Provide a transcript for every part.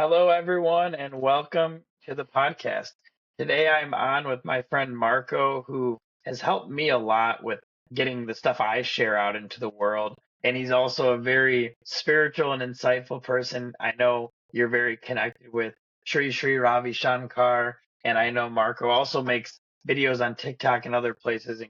Hello, everyone, and welcome to the podcast. Today I'm on with my friend Marko, who has helped me a lot with getting the stuff I share out into the world. And he's also a very spiritual and insightful person. I know you're very connected with Sri Sri Ravi Shankar, and I know Marko also makes videos on TikTok and other places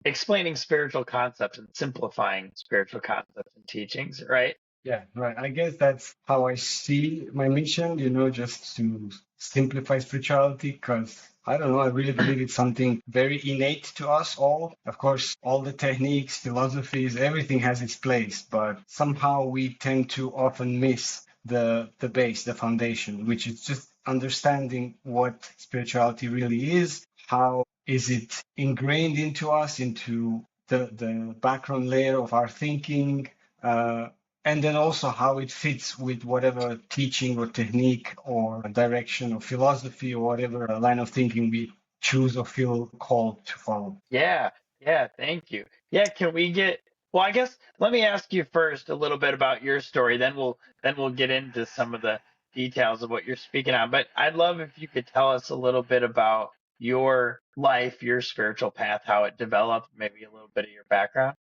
explaining spiritual concepts and simplifying spiritual concepts and teachings, right? Yeah, right. I guess that's how I see my mission, just to simplify spirituality, because I don't know, I really believe it's something very innate to us all. Of course, all the techniques, philosophies, everything has its place, but somehow we tend to often miss the base, the foundation, which is just understanding what spirituality really is, how is it ingrained into us, into the background layer of our thinking. Uh, and then also how it fits with whatever teaching or technique or direction or philosophy or whatever line of thinking we choose or feel called to follow. Yeah, yeah, thank you. Yeah, well, I guess let me ask you first a little bit about your story, then we'll get into some of the details of what you're speaking on. But I'd love if you could tell us a little bit about your life, your spiritual path, how it developed, maybe a little bit of your background.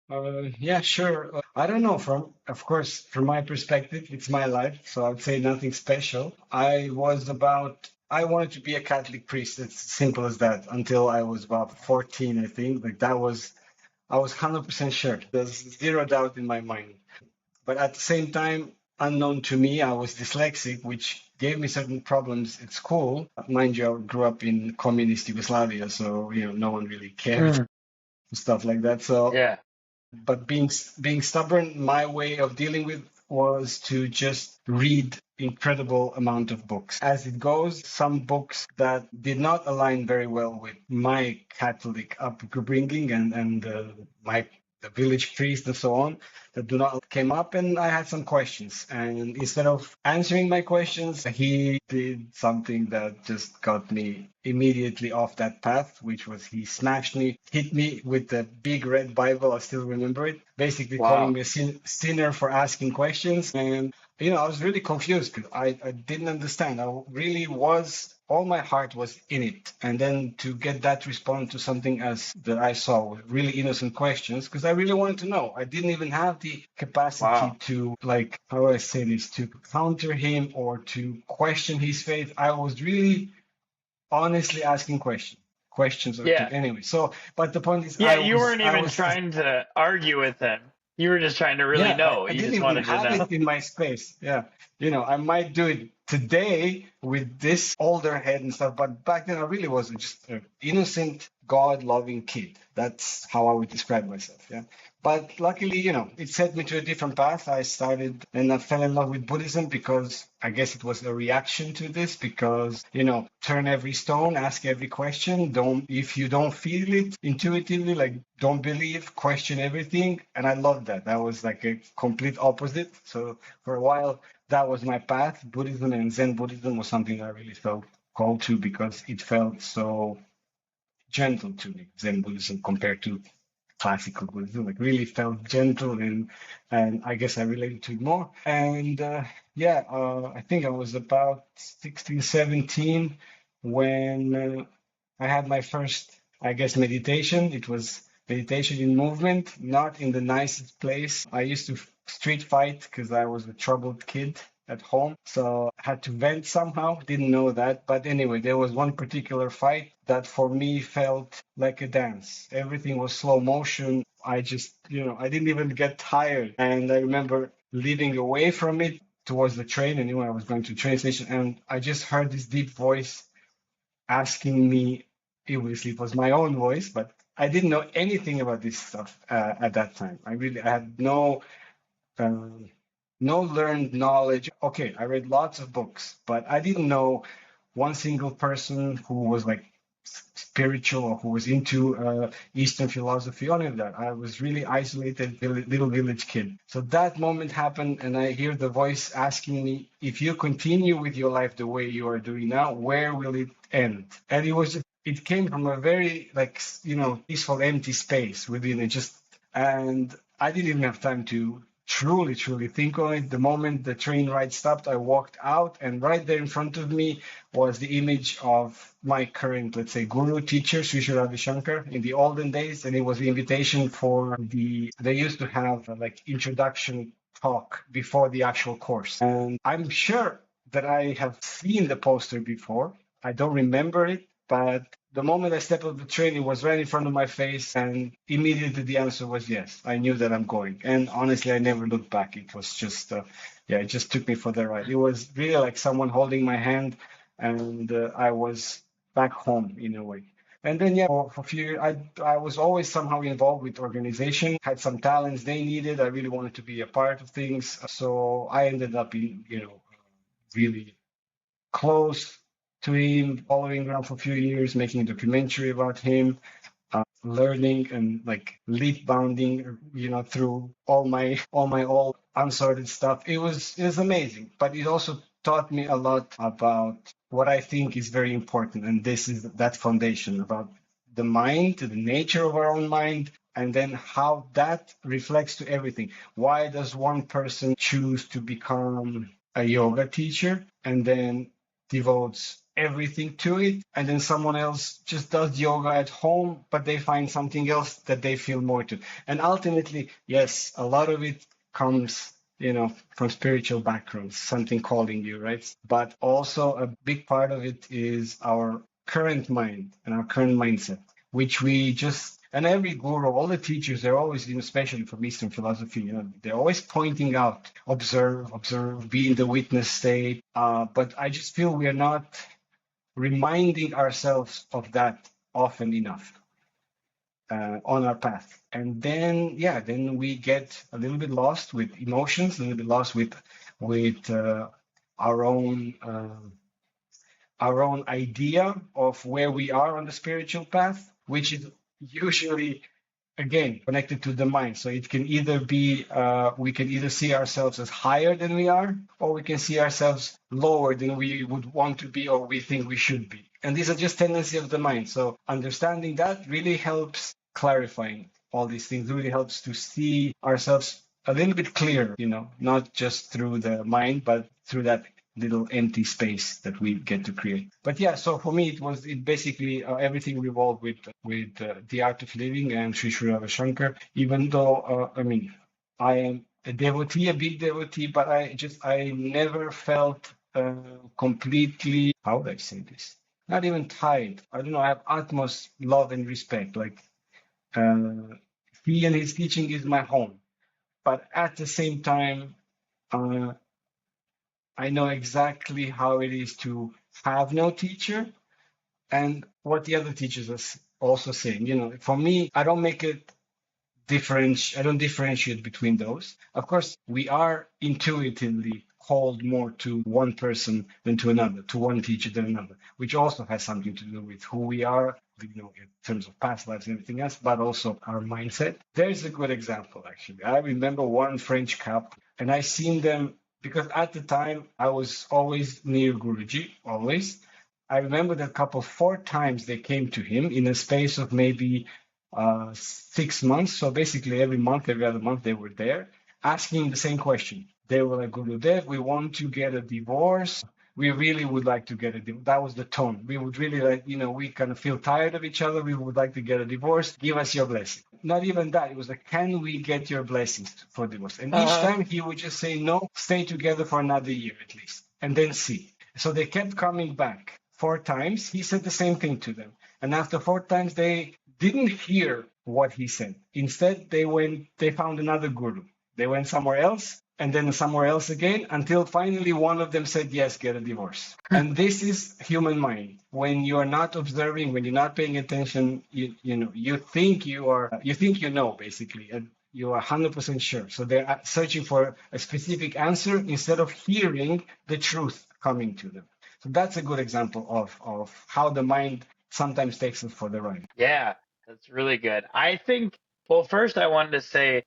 Yeah, sure. I don't know. Of course, from my perspective, it's my life, so I'd say nothing special. I wanted to be a Catholic priest. It's simple as that. Until I was about 14, I think. I was 100% sure. There's zero doubt in my mind. But at the same time, unknown to me, I was dyslexic, which gave me certain problems at school. Mind you, I grew up in communist Yugoslavia, so no one really cared, Mm, stuff like that. So, yeah. but being stubborn, my way of dealing with was to just read incredible amount of books. As it goes, some books that did not align very well with my Catholic upbringing and my the village priest and so on that do not came up, and I had some questions, and instead of answering my questions, he did something that just got me immediately off that path, which was he smashed me, hit me with the big red Bible. I still remember it, basically calling Wow. me a sinner for asking questions. And I was really confused because I didn't understand. I really was, all my heart was in it. And then to get that response to something as that I saw with really innocent questions, because I really wanted to know. I didn't even have the capacity Wow. to, like, how do I say this, to counter him or to question his faith. I was really honestly asking questions or to Yeah. anyway. So, but the point is, Yeah, you weren't I even was trying to argue with him. You were just trying to really yeah, know. I You didn't just even wanted to have know. it in my space. Yeah. I might do it today with this older head and stuff, but back then I really was just an innocent, God-loving kid. That's how I would describe myself. Yeah. But luckily, it set me to a different path. I started and I fell in love with Buddhism because I guess it was a reaction to this because, turn every stone, ask every question. If you don't feel it intuitively, like don't believe, question everything. And I loved that. That was like a complete opposite. So for a while, that was my path. Buddhism and Zen Buddhism was something I really felt called to because it felt so gentle to me, Zen Buddhism compared to classical Buddhism, like really felt gentle and I guess I related to it more. And I think I was about 16, 17 when I had my first, I guess, meditation. It was meditation in movement, not in the nicest place. I used to street fight because I was a troubled kid at home. So I had to vent somehow. Didn't know that. But anyway, there was one particular fight that for me felt like a dance. Everything was slow motion. I just, I didn't even get tired. And I remember leading away from it towards the train. And I was going to the train station and I just heard this deep voice asking me, it was my own voice, but I didn't know anything about this stuff at that time. I had um, no learned knowledge. Okay, I read lots of books, but I didn't know one single person who was like spiritual or who was into Eastern philosophy, any of that. I was really isolated little village kid. So that moment happened, and I hear the voice asking me, if you continue with your life the way you are doing now, where will it end? And it came from a very peaceful, empty space within it. And I didn't even have time to Truly, truly think on it. The moment the train ride stopped, I walked out, and right there in front of me was the image of my current, let's say, guru teacher, Sri Sri Ravi Shankar, in the olden days. And it was the invitation for they used to have like introduction talk before the actual course. And I'm sure that I have seen the poster before. I don't remember it, but the moment I stepped off the train, it was right in front of my face, and immediately the answer was yes. I knew that I'm going, and honestly, I never looked back. It was just, yeah, it just took me for the ride. It was really like someone holding my hand, and I was back home in a way. And then, yeah, for a few, I was always somehow involved with organization. Had some talents they needed. I really wanted to be a part of things, so I ended up in, really close to him, following around for a few years, making a documentary about him, learning and like leap bounding, through all my old unsorted stuff. It was amazing, but it also taught me a lot about what I think is very important, and this is that foundation about the mind, the nature of our own mind, and then how that reflects to everything. Why does one person choose to become a yoga teacher and then devotes everything to it, and then someone else just does yoga at home, but they find something else that they feel more to? And ultimately, yes, a lot of it comes, from spiritual backgrounds, something calling you, right? But also a big part of it is our current mind and our current mindset, which we just, and every guru, all the teachers, they're always, especially from Eastern philosophy, they're always pointing out, observe, be in the witness state. But I just feel we are not reminding ourselves of that often enough on our path. And then, yeah, then we get a little bit lost with emotions, a little bit lost with our own our own idea of where we are on the spiritual path, which is usually again connected to the mind. So it can either be we can either see ourselves as higher than we are, or we can see ourselves lower than we would want to be or we think we should be. And these are just tendencies of the mind. So understanding that really helps clarifying all these things, really helps to see ourselves a little bit clearer, not just through the mind, but through that little empty space that we get to create. But yeah, so for me, it basically everything revolved with the art of living and Sri Sri Ravi Shankar. Even though I mean, I am a devotee, a big devotee, but I never felt completely, how would I say this? Not even tied. I don't know. I have utmost love and respect. Like uh, he and his teaching is my home, but at the same time. Uh, I know exactly how it is to have no teacher and what the other teachers are also saying. For me, I don't differentiate between those. Of course, we are intuitively called more to one person than to another, to one teacher than another, which also has something to do with who we are, in terms of past lives and everything else, but also our mindset. There's a good example, actually. I remember one French couple, and I seen them because at the time I was always near Guruji, always. I remember that couple four times they came to him in a space of maybe 6 months. So basically, every month, every other month, they were there asking the same question. They were like, Gurudev, we want to get a divorce. We really would like to get a divorce. That was the tone. We would really like, we kind of feel tired of each other. We would like to get a divorce. Give us your blessing. Not even that. It was like, can we get your blessings for divorce? And each Uh-huh. time he would just say, no, stay together for another year at least, and then see. So they kept coming back four times. He said the same thing to them. And after four times, they didn't hear what he said. Instead, they found another guru. They went somewhere else and then somewhere else again until finally one of them said, yes, get a divorce. And this is human mind. When you're not observing, when you're not paying attention, you think you think basically, and you are 100% sure. So they're searching for a specific answer instead of hearing the truth coming to them. So that's a good example of how the mind sometimes takes us for the ride. Yeah, that's really good. I think, well, first I wanted to say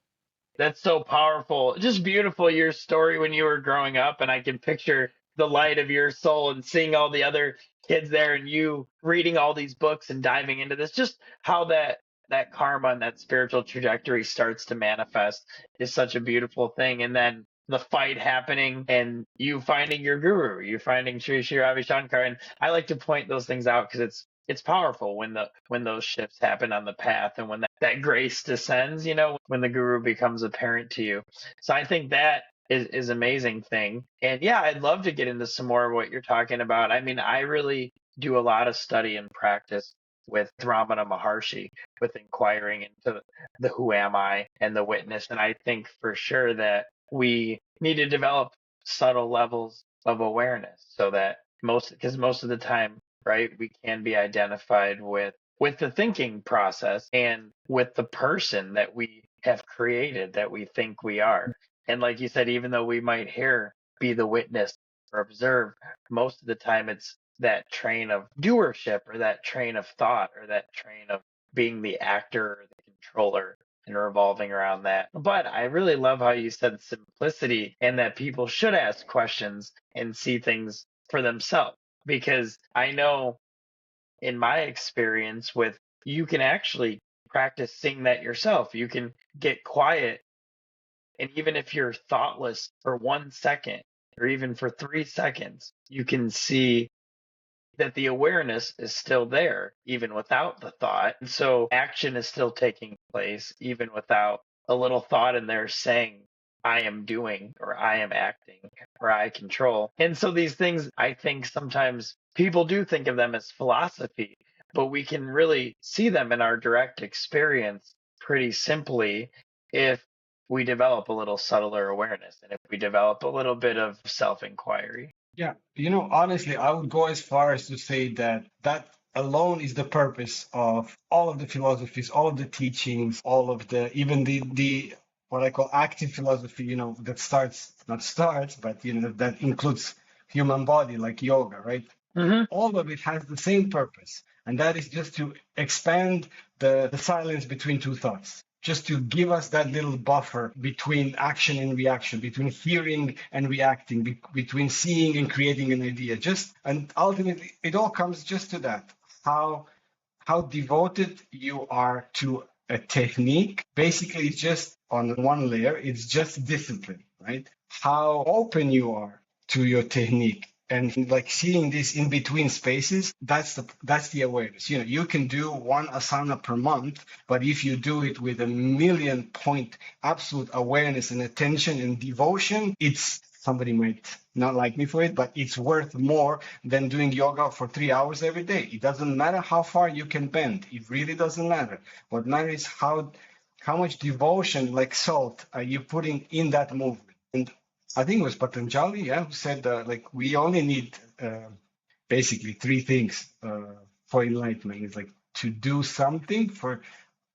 that's so powerful. Just beautiful, your story when you were growing up, and I can picture the light of your soul and seeing all the other kids there and you reading all these books and diving into this. Just how that that karma and that spiritual trajectory starts to manifest is such a beautiful thing. And then the fight happening and you finding your guru, you finding Sri Ravi Shankar. And I like to point those things out because it's powerful when those shifts happen on the path and when that grace descends, when the guru becomes apparent to you. So I think that is amazing thing. And yeah, I'd love to get into some more of what you're talking about. I mean, I really do a lot of study and practice with Ramana Maharshi, with inquiring into the who am I and the witness. And I think for sure that we need to develop subtle levels of awareness so that because most of the time, right, we can be identified with the thinking process and with the person that we have created that we think we are. And like you said, even though we might here be the witness or observe, most of the time it's that train of doership or that train of thought or that train of being the actor or the controller and revolving around that. But I really love how you said simplicity and that people should ask questions and see things for themselves. Because I know in my experience with you can actually practice seeing that yourself. You can get quiet, and even if you're thoughtless for 1 second or even for 3 seconds, you can see that the awareness is still there, even without the thought. And so action is still taking place, even without a little thought in there saying, I am doing, or I am acting, or I control. And so these things, I think sometimes people do think of them as philosophy, but we can really see them in our direct experience pretty simply if we develop a little subtler awareness and if we develop a little bit of self inquiry. Yeah, honestly, I would go as far as to say that that alone is the purpose of all of the philosophies, all of the teachings, all of the even the what I call active philosophy, that starts not starts, but that includes human body like yoga, right? Hmm. All of it has the same purpose, and that is just to expand the silence between two thoughts, just to give us that little buffer between action and reaction, between hearing and reacting, between seeing and creating an idea. And ultimately, it all comes just to that. How devoted you are to a technique. Basically, it's just on one layer, it's just discipline, right? How open you are to your technique and like seeing this in between spaces, that's the awareness. You can do one asana per month, but if you do it with 1,000,000 point absolute awareness and attention and devotion, it's somebody might not like me for it, but it's worth more than doing yoga for 3 hours every day. It doesn't matter how far you can bend. It really doesn't matter. What matters is how much devotion, like salt, are you putting in that movement. And I think it was Patanjali, yeah, who said like we only need basically three things for enlightenment. It's like to do something for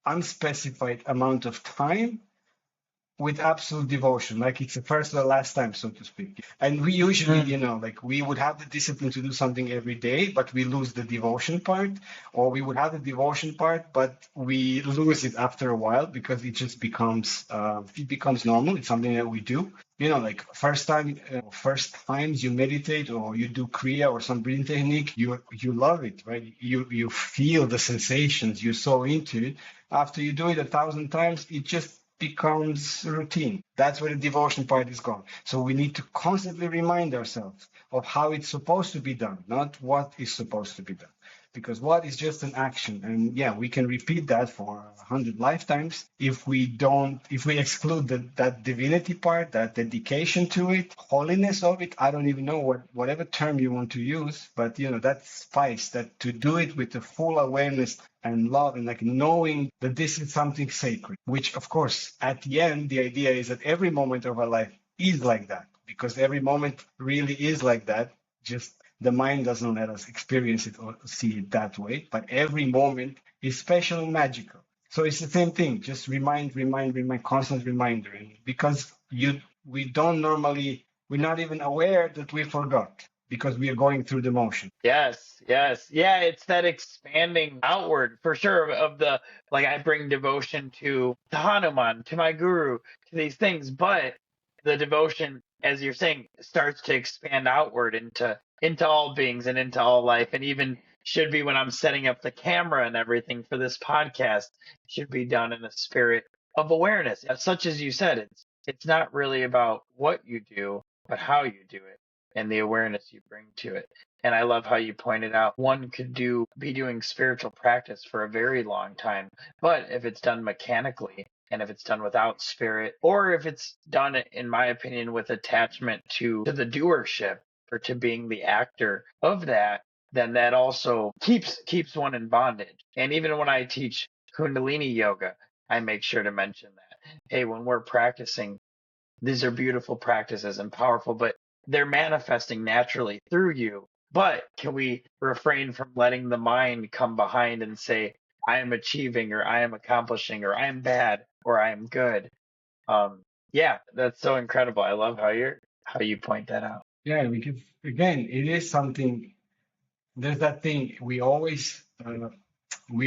unspecified amount of time with absolute devotion, like it's the first or the last time, so to speak. And we usually, like we would have the discipline to do something every day, but we lose the devotion part, or we would have the devotion part, but we lose it after a while because it becomes normal. It's something that we do. Like first times you meditate or you do kriya or some breathing technique, you love it, right? You feel the sensations, you're so into it. After you do it 1,000 times, it just becomes routine. That's where the devotion part is gone. So we need to constantly remind ourselves of how it's supposed to be done, not what is supposed to be done. Because what is just an action. And yeah, we can repeat that for 100 lifetimes. If we exclude that divinity part, that dedication to it, holiness of it, I don't even know whatever term you want to use, but that spice, that to do it with the full awareness and love and like knowing that this is something sacred, which of course at the end the idea is that every moment of our life is like that, because every moment really is like that, just the mind doesn't let us experience it or see it that way, but every moment is special and magical. So it's the same thing, just remind, constant reminder. And because we're not even aware that we forgot because we are going through the motion. Yes, yes. Yeah, it's that expanding outward for sure of the like I bring devotion to Hanuman, to my guru, to these things, but the devotion, as you're saying, starts to expand outward into all beings and into all life and even should be when I'm setting up the camera and everything for this podcast should be done in a spirit of awareness. Such as you said, it's not really about what you do, but how you do it and the awareness you bring to it. And I love how you pointed out one could be doing spiritual practice for a very long time, but if it's done mechanically and if it's done without spirit, or if it's done, in my opinion, with attachment to the doership or to being the actor of that, then that also keeps one in bondage. And even when I teach Kundalini Yoga, I make sure to mention that. Hey, when we're practicing, these are beautiful practices and powerful, but they're manifesting naturally through you. But can we refrain from letting the mind come behind and say, I am achieving, or I am accomplishing, or I am bad, or I am good? Um, yeah, that's so incredible. I love how you point that out. Yeah, because again, it is something. There's that thing we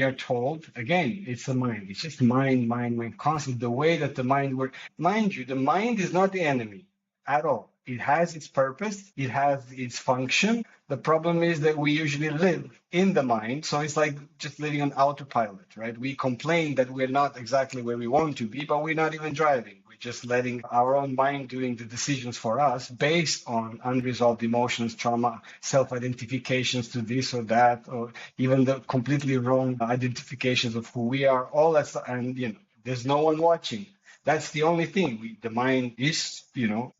are told again, it's the mind. It's just mind, mind, mind, constantly. The way that the mind works. Mind you, the mind is not the enemy at all. It has its purpose, it has its function. The problem is that we usually live in the mind. So it's like just living on autopilot, right? We complain that we're not exactly where we want to be, but we're not even driving. We're just letting our own mind doing the decisions for us based on unresolved emotions, trauma, self-identifications to this or that, or even the completely wrong identifications of who we are, all that stuff. And, there's no one watching. That's the only thing. The mind is,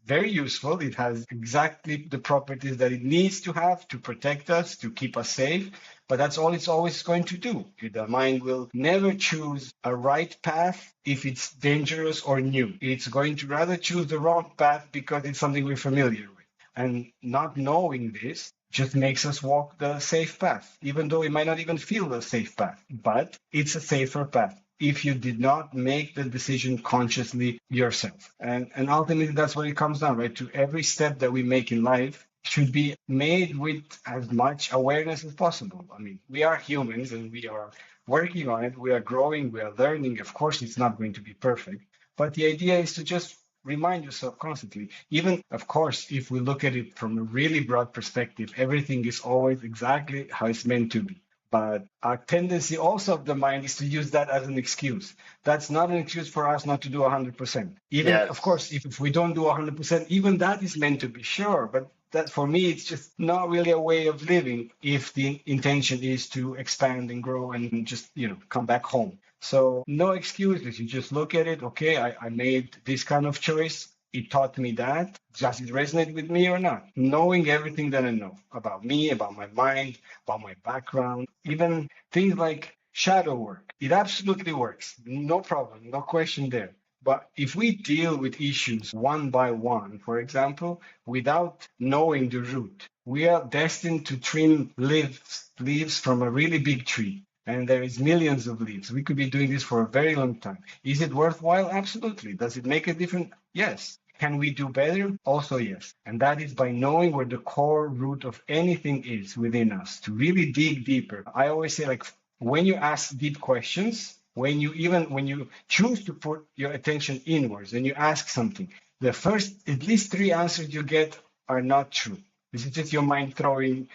very useful. It has exactly the properties that it needs to have to protect us, to keep us safe. But that's all it's always going to do. The mind will never choose a right path if it's dangerous or new. It's going to rather choose the wrong path because it's something we're familiar with. And not knowing this just makes us walk the safe path, even though it might not even feel the safe path. But it's a safer path if you did not make the decision consciously yourself. And ultimately, that's what it comes down, right? To every step that we make in life should be made with as much awareness as possible. I mean, we are humans and we are working on it. We are growing, we are learning. Of course, it's not going to be perfect, but the idea is to just remind yourself constantly. Even, of course, if we look at it from a really broad perspective, everything is always exactly how it's meant to be. But our tendency also of the mind is to use that as an excuse. That's not an excuse for us not to do 100%. Even, of Yes. course, if we don't do 100%, even that is meant to be sure. But that for me, it's just not really a way of living if the intention is to expand and grow and just, come back home. So no excuses. You just look at it. Okay, I made this kind of choice. It taught me that. Does it resonate with me or not? Knowing everything that I know about me, about my mind, about my background, even things like shadow work. It absolutely works. No problem, no question there. But if we deal with issues one by one, for example, without knowing the root, we are destined to trim leaves from a really big tree. And there is millions of leaves. We could be doing this for a very long time. Is it worthwhile? Absolutely. Does it make a difference? Yes. Can we do better? Also, yes. And that is by knowing where the core root of anything is within us, to really dig deeper. I always say, like, when you ask deep questions, when you choose to put your attention inwards and you ask something, the first at least three answers you get are not true. This is just your mind throwing,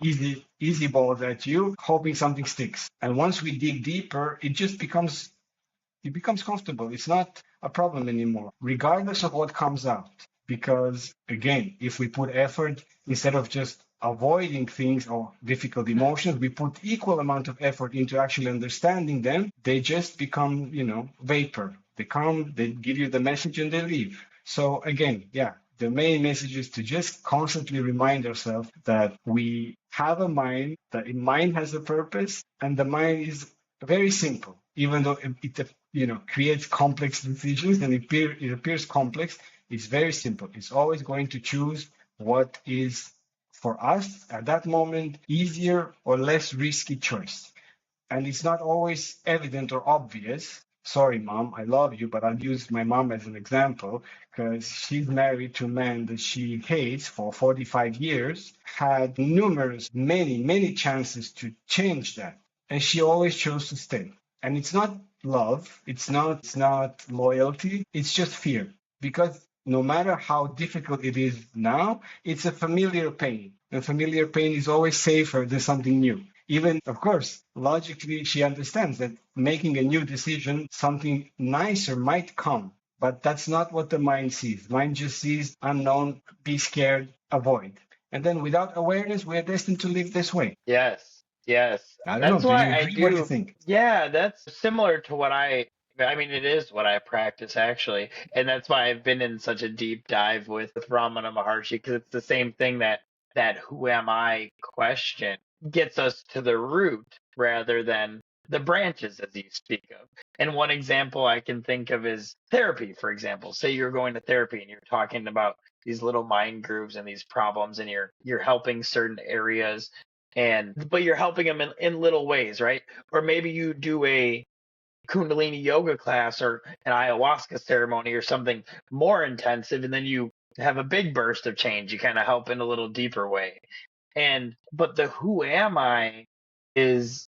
easy balls at you, hoping something sticks. And once we dig deeper, it becomes comfortable. It's not a problem anymore, regardless of what comes out. Because again, if we put effort instead of just avoiding things or difficult emotions, we put equal amount of effort into actually understanding them, they just become, vapor. They come, they give you the message and they leave. So again, yeah, the main message is to just constantly remind ourselves that we have a mind, that a mind has a purpose, and the mind is very simple, even though it creates complex decisions and it appears complex. It's very simple. It's always going to choose what is for us at that moment easier or less risky choice. And it's not always evident or obvious. Sorry, mom, I love you, but I'll use my mom as an example because she's married to a man that she hates for 45 years, had many chances to change that. And she always chose to stay. And it's not love, it's not loyalty, it's just fear. Because no matter how difficult it is now, it's a familiar pain. And familiar pain is always safer than something new. Even, of course, logically, she understands that making a new decision, something nicer might come. But that's not what the mind sees. Mind just sees unknown, be scared, avoid. And then without awareness, we're destined to live this way. Yes, yes. I don't know. That's Do you why I agree? What do you do. think? Yeah, that's similar to what I mean, it is what I practice actually. And that's why I've been in such a deep dive with Ramana Maharshi, because it's the same thing that who am I question gets us to the root rather than the branches, as you speak of. And one example I can think of is therapy, for example. Say you're going to therapy and you're talking about these little mind grooves and these problems, and you're helping certain areas, and but you're helping them in little ways, right? Or maybe you do a Kundalini Yoga class or an ayahuasca ceremony or something more intensive, and then you have a big burst of change. You kind of help in a little deeper way. And but the who am I is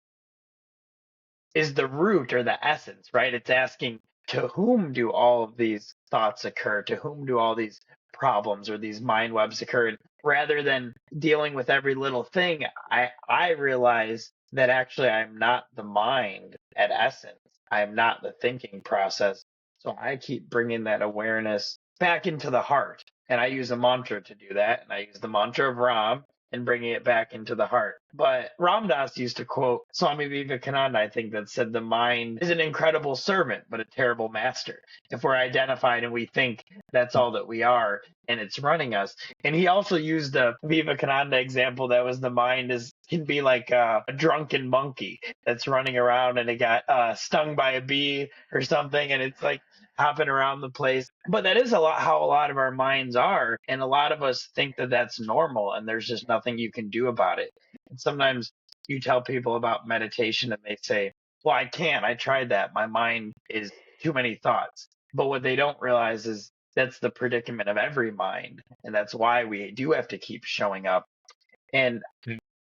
is the root or the essence, right? It's asking, to whom do all of these thoughts occur? To whom do all these problems or these mind webs occur? And rather than dealing with every little thing, I realize that actually I'm not the mind at essence. I'm not the thinking process. So I keep bringing that awareness back into the heart. And I use a mantra to do that. And I use the mantra of Ram and bringing it back into the heart. But Ram Dass used to quote Swami Vivekananda, I think, that said, the mind is an incredible servant, but a terrible master. If we're identified and we think that's all that we are and it's running us. And he also used the Vivekananda example that was the mind is can be like a drunken monkey that's running around and it got stung by a bee or something. And it's like hopping around the place. But that is a lot how a lot of our minds are. And a lot of us think that that's normal and there's just nothing you can do about it. And sometimes you tell people about meditation and they say, well, I can't. I tried that. My mind is too many thoughts. But what they don't realize is that's the predicament of every mind. And that's why we do have to keep showing up. And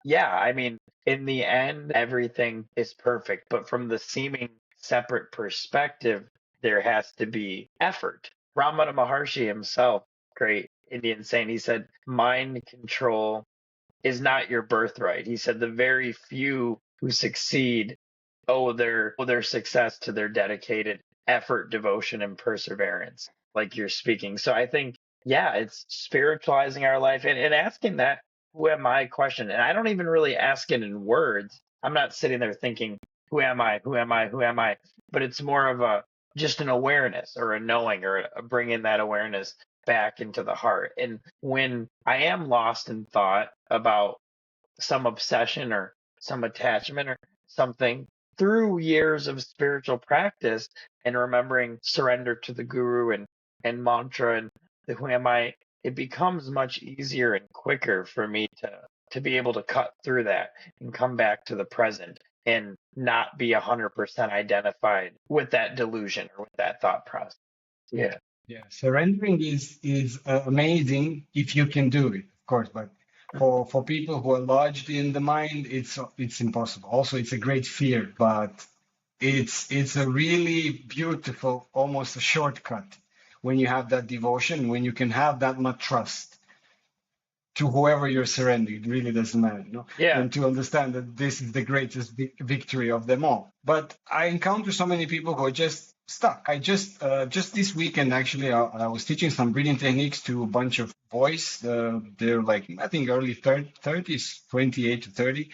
yeah, I mean, in the end, everything is perfect. But from the seeming separate perspective, there has to be effort. Ramana Maharshi himself, great Indian saint, he said, mind control is not your birthright. He said the very few who succeed owe their success to their dedicated effort, devotion, and perseverance, like you're speaking. So I think, yeah, it's spiritualizing our life and asking that who am I question. And I don't even really ask it in words. I'm not sitting there thinking, who am I? Who am I? Who am I? But it's more of a just an awareness or a knowing or a bringing that awareness back into the heart. And when I am lost in thought about some obsession or some attachment or something through years of spiritual practice and remembering surrender to the guru and mantra and the who am I, it becomes much easier and quicker for me to be able to cut through that and come back to the present and not be 100% identified with that delusion or with that thought process. Yeah. Yeah, surrendering is amazing if you can do it, of course, but for people who are lodged in the mind, it's impossible. Also, it's a great fear, but it's a really beautiful, almost a shortcut when you have that devotion, when you can have that much trust to whoever you're surrendering. It really doesn't matter, you know? Yeah. And to understand that this is the greatest victory of them all. But I encounter so many people who are just stuck. I just this weekend actually, I was teaching some breathing techniques to a bunch of boys. They're like I think early 30s, 28 to 30,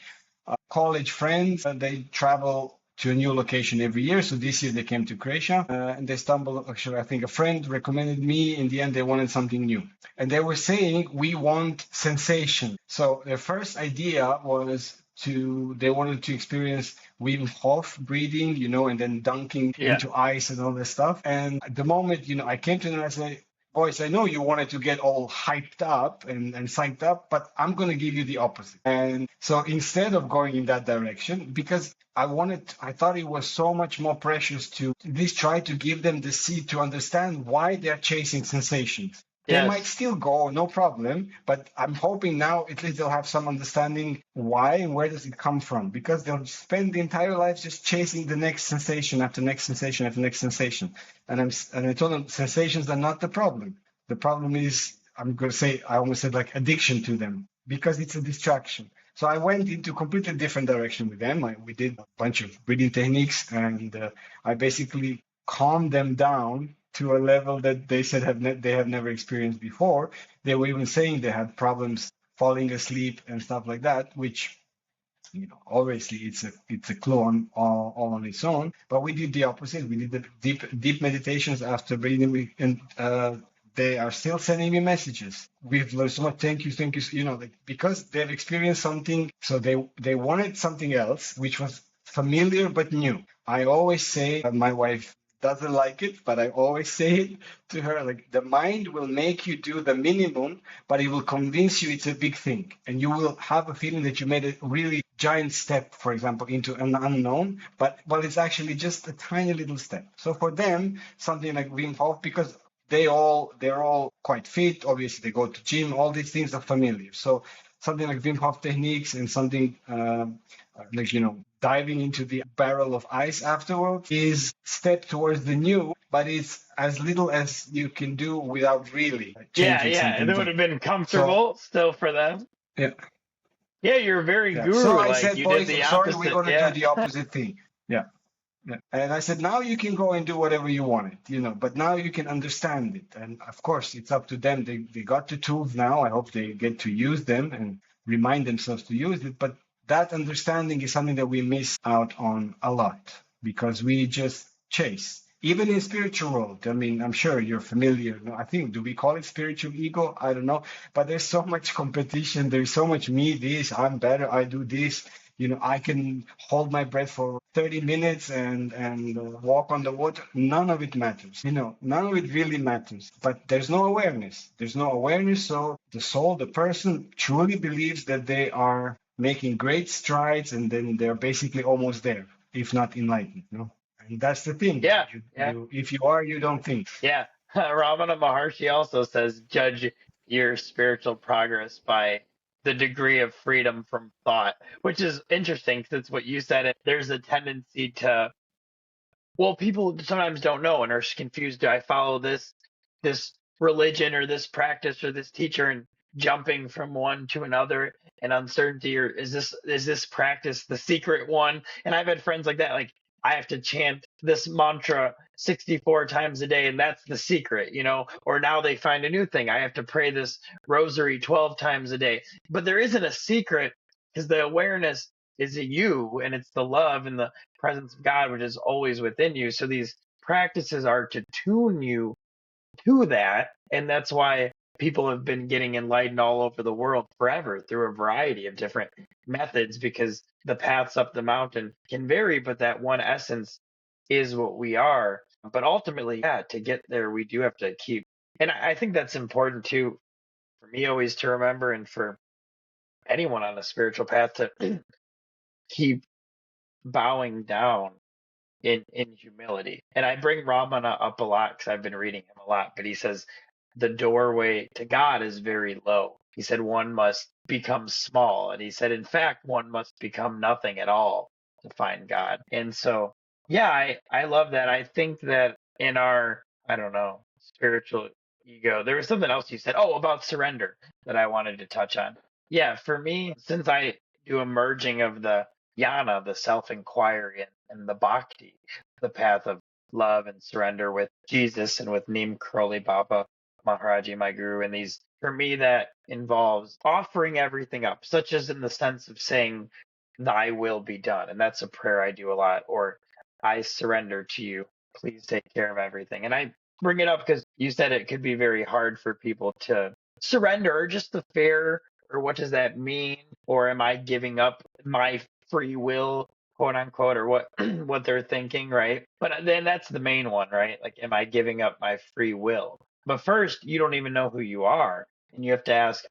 college friends. They travel to a new location every year. So this year they came to Croatia and they stumbled. Actually, I think a friend recommended me. In the end, they wanted something new. And they were saying, we want sensation. So their first idea was they wanted to experience Wim Hof breathing, you know, and then dunking Yeah. into ice and all this stuff. And at the moment, you know, I came to them and I said, boys, I know you wanted to get all hyped up and psyched up, but I'm going to give you the opposite. And so instead of going in that direction, because I thought it was so much more precious to at least try to give them the seed to understand why they're chasing sensations. They might Yes. still go, no problem, but I'm hoping now at least they'll have some understanding why and where does it come from, because they'll spend the entire life just chasing the next sensation after next sensation after next sensation. And I told them sensations are not the problem. The problem is, I'm going to say, I almost said like addiction to them. because it's a distraction. So I went into completely different direction with them. We did a bunch of breathing techniques, and I basically calmed them down to a level that they said they have never experienced before. They were even saying they had problems falling asleep and stuff like that, which obviously it's a clue all on its own. But we did the opposite. We did the deep meditations after breathing, and they are still sending me messages. We've learned so much. Thank you, thank you. Like, because they've experienced something, so they wanted something else, which was familiar but new. I always say, my wife doesn't like it, but I always say it to her, like, the mind will make you do the minimum, but it will convince you it's a big thing. And you will have a feeling that you made a really giant step, for example, into an unknown, but well, it's actually just a tiny little step. So for them, something like Wim Hof, because they're all quite fit, obviously they go to gym, all these things are familiar. So something like Wim Hof techniques and something like, diving into the barrel of ice afterwards is step towards the new, but it's as little as you can do without really Yeah, changing yeah. something It would deep. have been So comfortable still for them. yeah, Yeah, you're very yeah. So guru. I Like said, you did boys, the I'm sorry, we're opposite. going to do Yeah. the opposite thing. Yeah. Yeah. And I said, now you can go and do whatever you wanted, but now you can understand it. And of course, it's up to them. They got the tools now. I hope they get to use them and remind themselves to use it. But that understanding is something that we miss out on a lot because we just chase. Even in spiritual world, I mean, I'm sure you're familiar. I think, do we call it spiritual ego? I don't know. But there's so much competition. There's so much me, this, I'm better, I do this. I can hold my breath for 30 minutes and walk on the water. None of it matters. None of it really matters. But there's no awareness. There's no awareness. So the soul, the person truly believes that they are making great strides and then they're basically almost there, if not enlightened. And that's the thing. Yeah, yeah, If you are, you don't think. yeah. Ramana Maharshi also says judge your spiritual progress by the degree of freedom from thought, which is interesting because it's what you said. There's a tendency to, well, people sometimes don't know and are confused. Do I follow this religion or this practice or this teacher and jumping from one to another and uncertainty, or is this practice the secret one? And I've had friends like that, like I have to chant this mantra 64 times a day and that's the secret, or now they find a new thing. I have to pray this rosary 12 times a day. But there isn't a secret because the awareness is you and it's the love and the presence of God, which is always within you. So these practices are to tune you to that. And that's why people have been getting enlightened all over the world forever through a variety of different methods because the paths up the mountain can vary, but that one essence is what we are. But ultimately, yeah, to get there, we do have to keep. And I think that's important too, for me always to remember, and for anyone on a spiritual path to keep bowing down in humility. And I bring Ramana up a lot because I've been reading him a lot, but he says the doorway to God is very low. He said one must become small. And he said, in fact, one must become nothing at all to find God. And so, yeah, I love that. I think that in our, I don't know, spiritual ego, there was something else you said, oh, about surrender that I wanted to touch on. Yeah, for me, since I do a merging of the jnana, the self-inquiry, and the bhakti, the path of love and surrender with Jesus and with Neem Karoli Baba Maharaji, my guru, and these, for me, that involves offering everything up, such as in the sense of saying, Thy will be done. And that's a prayer I do a lot, or I surrender to you. Please take care of everything. And I bring it up because you said it could be very hard for people to surrender, or just the fear, or what does that mean? Or am I giving up my free will, quote unquote, or what what they're thinking, right? But then that's the main one, right? Like, am I giving up my free will? But first, you don't even know who you are, and you have to ask,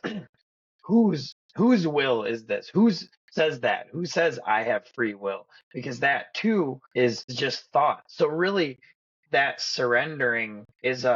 whose will is this? Who's says that? Who says I have free will? Because that too is just thought. So really, that surrendering is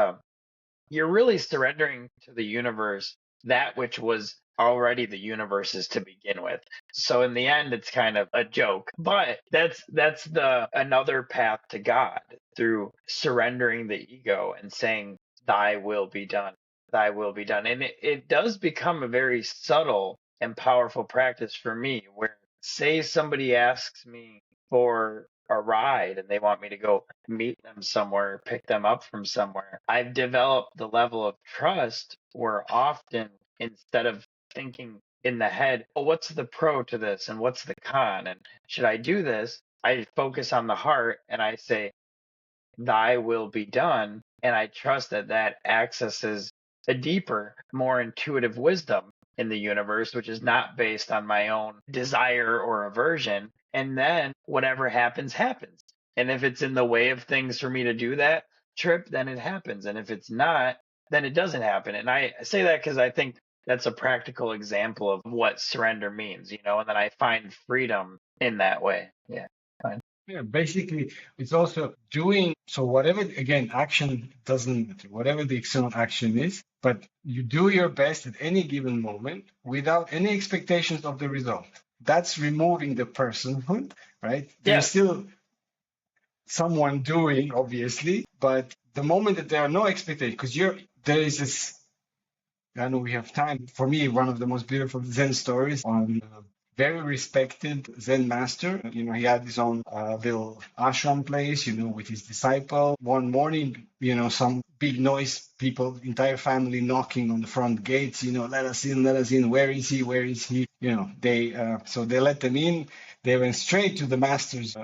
you're really surrendering to the universe that which was already the universe's to begin with. So in the end it's kind of a joke. But that's the another path to God, through surrendering the ego and saying, Thy will be done. Thy will be done. And it does become a very subtle and powerful practice for me where, say somebody asks me for a ride and they want me to go meet them somewhere, pick them up from somewhere, I've developed the level of trust where often, instead of thinking in the head, oh, what's the pro to this and what's the con? And should I do this? I focus on the heart and I say, thy will be done. And I trust that that accesses a deeper, more intuitive wisdom in the universe, which is not based on my own desire or aversion. And then whatever happens, happens. And if it's in the way of things for me to do that trip, then it happens. And if it's not, then it doesn't happen. And I say that because I think that's a practical example of what surrender means, and then I find freedom in that way. Yeah. Fine. Yeah, basically, it's also doing so. Whatever, again, action doesn't matter, whatever the external action is, but you do your best at any given moment without any expectations of the result. That's removing the personhood, right? There's Yes. still someone doing, obviously, but the moment that there are no expectations, because there is this. I know we have time. For me, one of the most beautiful Zen stories on very respected Zen master. He had his own little ashram place, with his disciple. One morning, some big noise, people, entire family knocking on the front gates, let us in, let us in. Where is he? Where is he? So they let them in. They went straight to the master's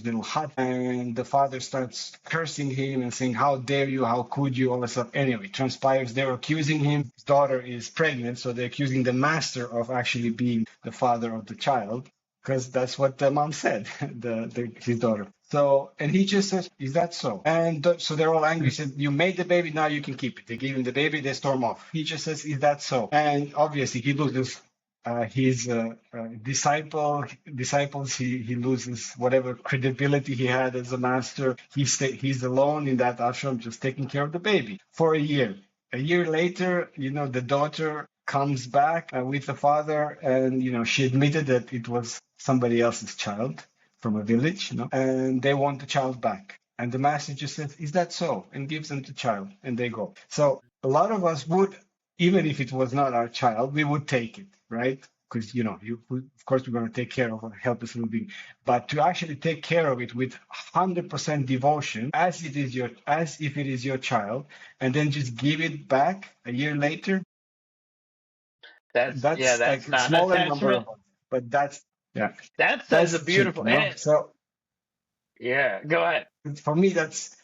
little hut, and the father starts cursing him and saying, "How dare you? How could you?" All this stuff. Anyway, transpires they're accusing him. His daughter is pregnant, so they're accusing the master of actually being the father of the child, because that's what the mom said, his daughter. So, and he just says, "Is that so?" And so they're all angry. Said, "You made the baby, now you can keep it." They give him the baby, they storm off. He just says, "Is that so?" And obviously, he loses his disciples. He loses whatever credibility he had as a master. He's alone in that ashram, just taking care of the baby for a year. A year later, the daughter comes back with the father, and she admitted that it was somebody else's child from a village, and they want the child back. And the master just says, "Is that so?" and gives them the child, and they go. So a lot of us would, even if it was not our child, we would take it, right? Because of course, we're going to take care of a helpless little being, but to actually take care of it with 100% devotion, as if it is your child, and then just give it back a year later, that's like That's a smaller number non-attachment. of us, but yeah, That says that's a the trick, beautiful, and So yeah, go ahead. for me, that's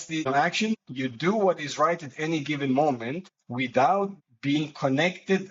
the action. You do what is right at any given moment without being connected,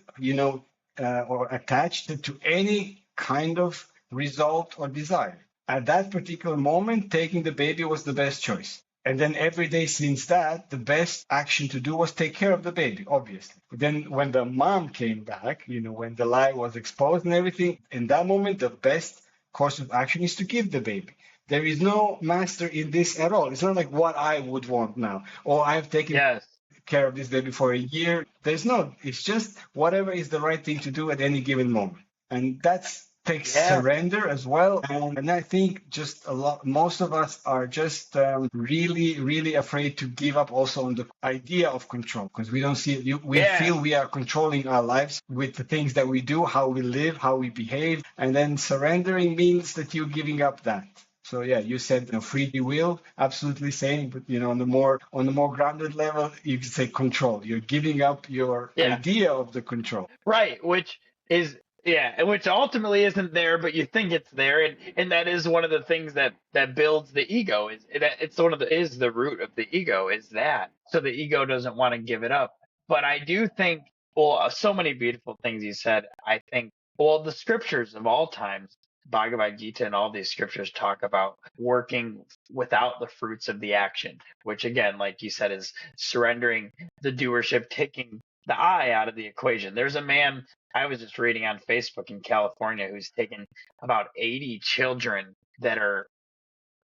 or attached to any kind of result or desire. At that particular moment, taking the baby was the best choice. And then every day since that, the best action to do was take care of the baby, obviously. But then when the mom came back, when the lie was exposed and everything, in that moment, the best course of action is to give the baby. There is no master in this at all. It's not like what I would want now. Or I've taken Yes. care of this baby for a year. There's no, it's just whatever is the right thing to do at any given moment. And that takes Yeah. surrender as well. And I think just most of us are just really, really afraid to give up also on the idea of control, because we don't see it. We Yeah. feel we are controlling our lives with the things that we do, how we live, how we behave. And then surrendering means that you're giving up that. So yeah, you said free will, absolutely same, but on the more grounded level, you could say control. You're giving up your Yeah. idea of the control. Right. Which is, yeah, and which ultimately isn't there, but you think it's there, and that is one of the things that builds the ego. It's is the root of the ego, is that, so the ego doesn't want to give it up. But I do think, well, so many beautiful things you said. I think, well, the scriptures of all times, Bhagavad Gita and all these scriptures talk about working without the fruits of the action, which again, like you said, is surrendering the doership, taking the I out of the equation. There's a man I was just reading on Facebook in California who's taken about 80 children that are,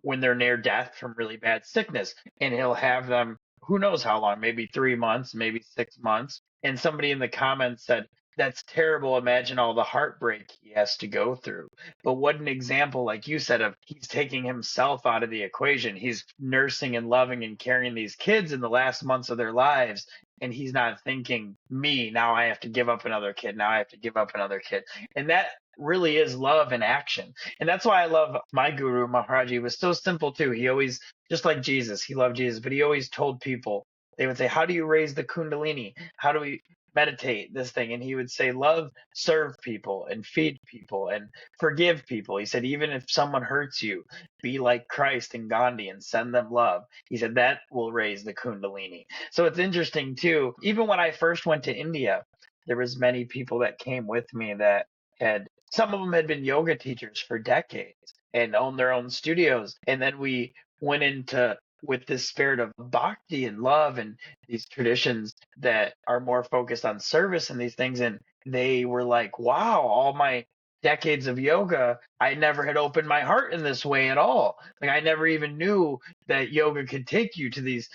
when they're near death from really bad sickness, and he'll have them, who knows how long, maybe 3 months, maybe 6 months. And somebody in the comments said, "That's terrible. Imagine all the heartbreak he has to go through." But what an example, like you said, of he's taking himself out of the equation. He's nursing and loving and carrying these kids in the last months of their lives. and he's not thinking, me, now I have to give up another kid. Now I have to give up another kid. And that really is love in action. And that's why I love my guru, Maharaji. He was so simple too. He always, just like Jesus, he loved Jesus, but he always told people, they would say, how do you raise the Kundalini? How do we meditate this thing? And he would say, love, serve people and feed people and forgive people. He said, even if someone hurts you, be like Christ and Gandhi and send them love. He said that will raise the Kundalini. So it's interesting too. Even when I first went to India, there was many people that came with me that had, some of them had been yoga teachers for decades and owned their own studios. And then we went into with this spirit of bhakti and love and these traditions that are more focused on service and these things. And they were like, wow, all my decades of yoga, I never had opened my heart in this way at all. Like I never even knew that yoga could take you to these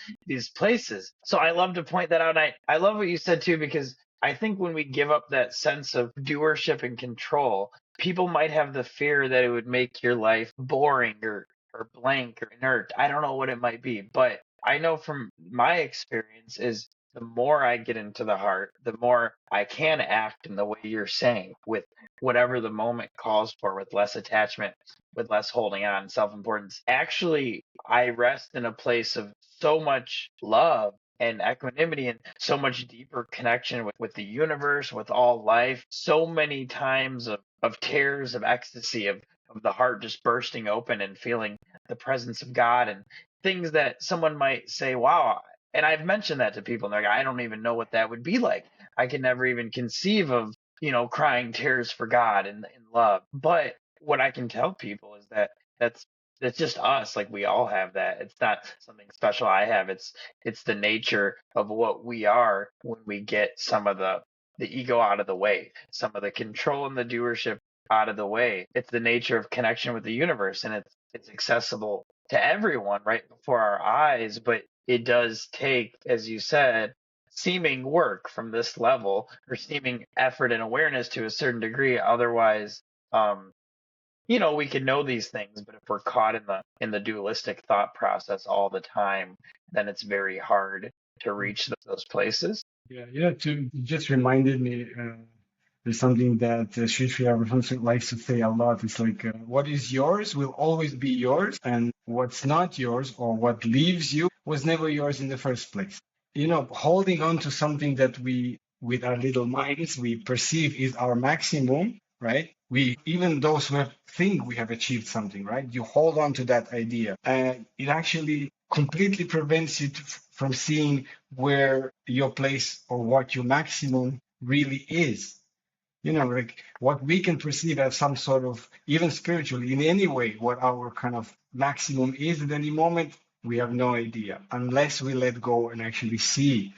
places. So I love to point that out. And I love what you said too, because I think when we give up that sense of doership and control, people might have the fear that it would make your life boring or blank or inert. I don't know what it might be, but I know from my experience is the more I get into the heart, the more I can act in the way you're saying, with whatever the moment calls for, with less attachment, with less holding on, self-importance. Actually, I rest in a place of so much love and equanimity and so much deeper connection with the universe, with all life. So many times of tears of ecstasy, of the heart just bursting open and feeling the presence of God, and things that someone might say, wow. And I've mentioned that to people, and they're like, I don't even know what that would be like. I can never even conceive of, crying tears for God and in love. But what I can tell people is that that's that's just us. Like we all have that. It's not something special I have. It's the nature of what we are when we get some of the ego out of the way, some of the control and the doership out of the way. It's the nature of connection with the universe, and it's accessible to everyone right before our eyes. But it does take, as you said, seeming work from this level, or seeming effort and awareness to a certain degree. Otherwise, um, we can know these things, but if we're caught in the dualistic thought process all the time, then it's very hard to reach those places. Yeah, yeah. It just reminded me. There's something that Sri Sri Aurobindo likes to say a lot. It's like, what is yours will always be yours, and what's not yours or what leaves you was never yours in the first place. Holding on to something that we, with our little minds, we perceive is our maximum, right? We, even those who think we have achieved something, right? You hold on to that idea, and it actually completely prevents you from seeing where your place or what your maximum really is. Like what we can perceive as some sort of, even spiritually, in any way, what our kind of maximum is at any moment, we have no idea unless we let go and actually see,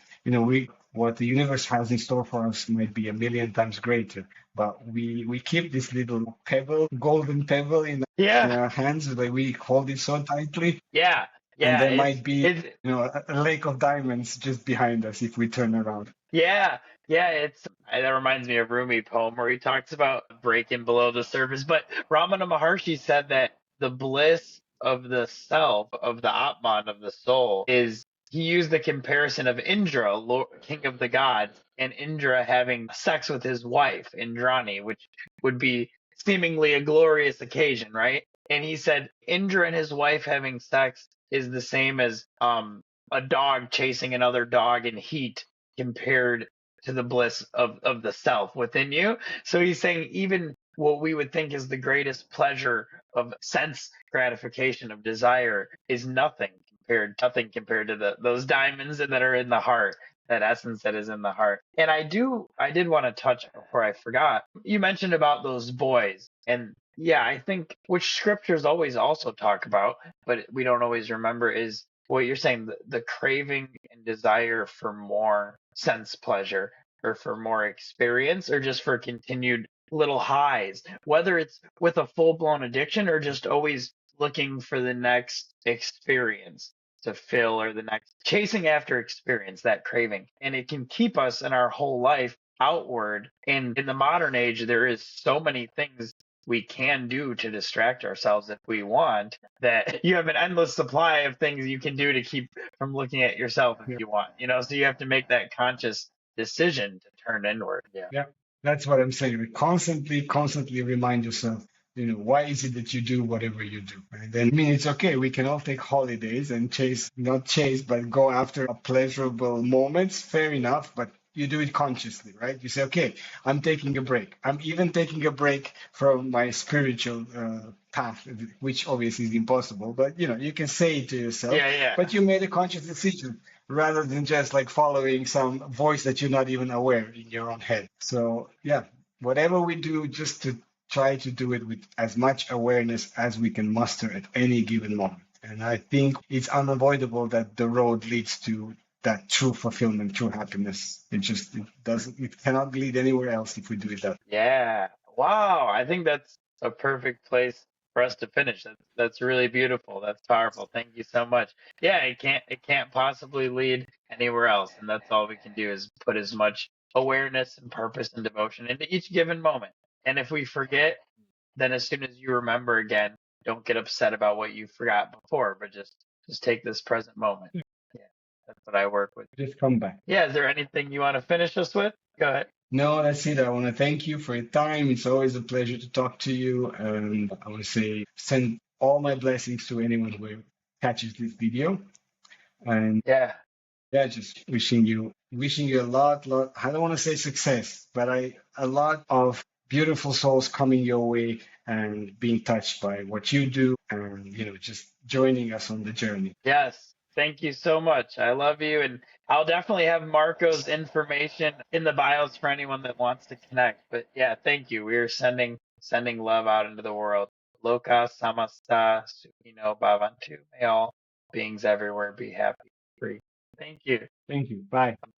what the universe has in store for us might be a million times greater. But we keep this little pebble, golden pebble in Yeah, our hands, but we hold it so tightly, yeah, and yeah. there It's might be, it's a lake of diamonds just behind us if we turn around. Yeah, yeah, that reminds me of Rumi poem where he talks about breaking below the surface. But Ramana Maharshi said that the bliss of the self, of the Atman, of the soul, is, he used the comparison of Indra, king of the gods, and Indra having sex with his wife, Indrani, which would be seemingly a glorious occasion, right? And he said Indra and his wife having sex is the same as a dog chasing another dog in heat, compared to the bliss of the self within you. So he's saying even what we would think is the greatest pleasure of sense gratification, of desire, is nothing compared to those diamonds that are in the heart, that essence that is in the heart. And I did want to touch, before I forgot, you mentioned about those boys. And yeah, I think, which scriptures always also talk about, but we don't always remember, is what you're saying, the craving and desire for more sense pleasure, or for more experience, or just for continued little highs, whether it's with a full blown addiction or just always looking for the next experience to fill, or the next, chasing after experience, that craving. And it can keep us in our whole life outward. And in the modern age, there is so many things we can do to distract ourselves if we want, that you have an endless supply of things you can do to keep from looking at yourself if Yeah. you want, so you have to make that conscious decision to turn inward. Yeah. Yeah, that's what I'm saying. We constantly remind yourself, why is it that you do whatever you do? And then, I mean, it's okay. We can all take holidays and not chase, but go after a pleasurable moments. Fair enough, but you do it consciously, right? You say, okay, I'm taking a break. I'm even taking a break from my spiritual path, which obviously is impossible. But you can say it to yourself. Yeah, yeah. But you made a conscious decision rather than just like following some voice that you're not even aware in your own head. So, yeah, whatever we do, just to try to do it with as much awareness as we can muster at any given moment. And I think it's unavoidable that the road leads to that true fulfillment, true happiness. It cannot lead anywhere else if we do it that. Yeah. Wow. I think that's a perfect place for us to finish. That's really beautiful. That's powerful. Thank you so much. Yeah, it can't possibly lead anywhere else. And that's all we can do is put as much awareness and purpose and devotion into each given moment. And if we forget, then as soon as you remember again, don't get upset about what you forgot before, but just take this present moment. Yeah. That's what I work with. Just come back. Yeah, is there anything you want to finish us with? Go ahead. No, that's it. I want to thank you for your time. It's always a pleasure to talk to you. And I want to say, send all my blessings to anyone who catches this video. And Yeah. yeah, just wishing you a lot. I don't want to say success, but a lot of beautiful souls coming your way and being touched by what you do, and just joining us on the journey. Yes, thank you so much. I love you, and I'll definitely have Marco's information in the bios for anyone that wants to connect. But yeah, thank you. We are sending love out into the world. Loka samasta sukhino bhavantu. May all beings everywhere be happy, free. Thank you. Thank you. Bye.